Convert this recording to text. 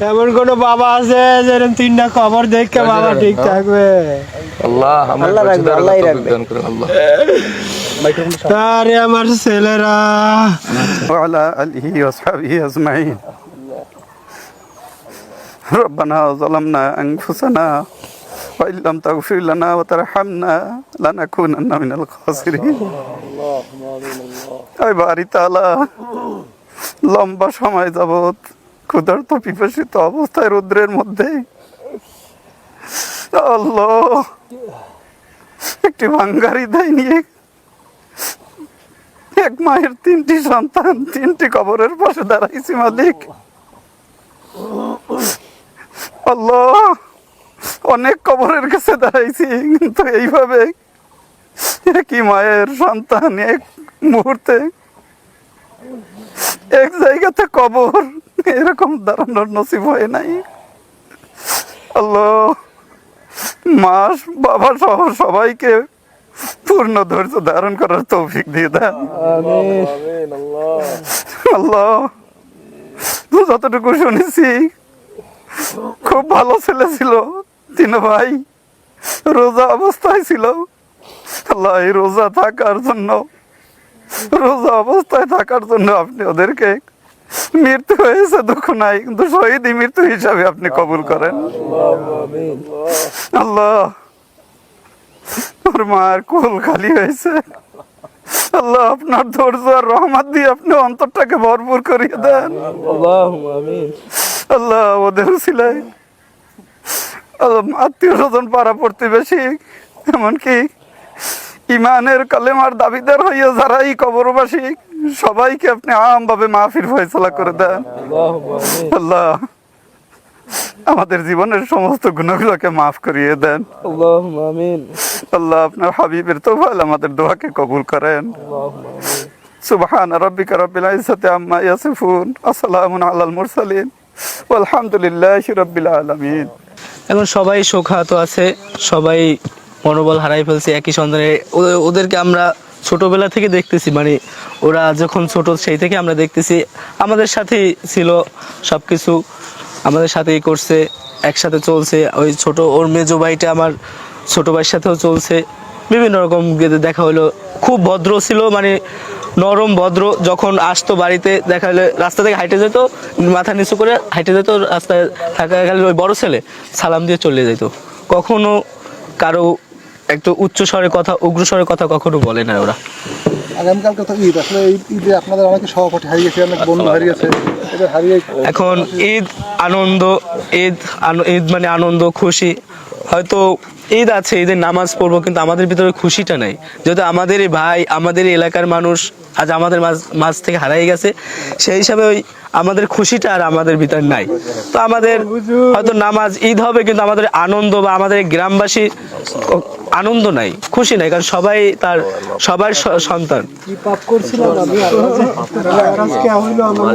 এমন কোন বাবা আছে যেরকম 3টা কবর দেখে বাবা ঠিক থাকবে? আল্লাহ আল্লাহ রাখবে, আল্লাহই রাখবে। আল্লাহ আরে আমার ছেলেরা وعلى آله وصحبه أجمعين ربنا ظلمنا أنفسنا وإن لم تغفر لنا وترحمنا لنكونن من الخاسرين আয় বাড়ি তাআলা লম্বা সময় যাবত ক্ষুধার্ত পিপাসিত অবস্থায় রৌদ্রের মধ্যে আল্লাহ একটি ভাঙ্গারি দেয় নিয়ে এক মায়ের 3টি সন্তান 3টি কবরের পাশে দাঁড়াইছি মালিক। আল্লাহ অনেক কবরের কাছে দাঁড়াইছি, কিন্তু এইভাবে একই মায়ের সন্তান এক মুহূর্তে এক জায়গাতে কবর, এরকম দাঁড়ানোর নসিব হয় নাই। আল্লাহ মা বাবা সহ সবাইকে পূর্ণ ধৈর্য ধারণ করার তৌফিক দিয়ে দেন। আল্লাহ যতটুকু শুনেছি খুব ভালো ছেলে ছিল, 3 ভাই রোজা অবস্থায় ছিল। আল্লাহ এই রোজা অবস্থায় থাকার জন্য আপনি ওদেরকে, মৃত্যু হয়েছে দুঃখ নাই, কিন্তু শহীদই মৃত্যু হিসাবে আপনি কবুল করেন। আল্লাহ ওর মার কোল খালি হয়েছে, আল্লাহ আপনার ধৈর্য আর রহমত দিয়ে আপনি অন্তরটাকে ভরপুর করিয়ে দেন। আল্লাহ ওদের ছিলেন আত্মীয় স্বজন পাড়া প্রতিবেশী, এমনকি ইমানের কালেমার দাবিদার হইয়া যারা এই কবরবাসী সবাইকে আপনি আমভাবে মাহফিল ফয়সালা করে দেন। আল্লাহ আমাদের জীবনের সমস্ত গুনাহগুলোকে মাফ করিয়ে দেন। আল্লাহ আপনার হাবিবের তৌফাল আমাদের দোয়াকে কবুল করেন। সুবহান রাব্বিকা রাব্বিল ইজ্জাতি আম্মা ইয়াসিফুন, আসসালামু আলাল মুরসালিন, আলহামদুলিল্লাহি রাব্বিল আলামিন। এখন সবাই শোকাহত আছে, সবাই মনোবল হারাই ফেলছে একই সন্তানে। ওদেরকে আমরা ছোটবেলা থেকে দেখতেছি, মানে ওরা যখন ছোট সেই থেকে আমরা দেখতেছি, আমাদের সাথেই ছিল সবকিছু, আমাদের সাথেই করছে, একসাথে চলছে। ওই ছোট ওর মেজো ভাইটা আমার ছোট ভাইয়ের সাথেও চলছে, বিভিন্ন রকম দেখা হলো। খুব ভদ্র ছিল, মানে নরম ভদ্র। যখন আসতো বাড়িতে দেখা হলে রাস্তা থেকে হাইটে যেত, মাথা নিচু করে হাইটে যেত, রাস্তায় থাকা গেলে ওই বড় ছেলে সালাম দিয়ে চলে যেত। কখনো কারো একটু উচ্চ স্বরে কথা, উগ্র স্বরে কথা কখনো বলে না ওরা। আগামীকালকে তো ঈদ, আসলে এই ঈদে আপনাদের অনেকে সহপাঠী হারিয়ে গেছে, অনেক বন্ধু হারিয়ে গেছে, এদের হারিয়ে এখন ঈদ আনন্দ, ঈদ মানে আনন্দ খুশি। হয়তো ঈদ আছে, ঈদের নামাজ পড়বো, কিন্তু আমাদের ভিতরে খুশিটা নাই। যেহেতু আমাদেরই ভাই, আমাদের এলাকার মানুষ আজ আমাদের মাঝ থেকে হারাই গেছে, সেই হিসাবে ওই আমাদের খুশিটা আর আমাদের ভিতর নাই। তো আমাদের হয়তো নামাজ ঈদ হবে, কিন্তু আমাদের আনন্দ বা আমাদের গ্রামবাসী আনন্দ নাই, খুশি নাই, কারণ সবাই তার সবার সন্তান। কি পাপ করছিলাম আমি? আজকে হইলো আমার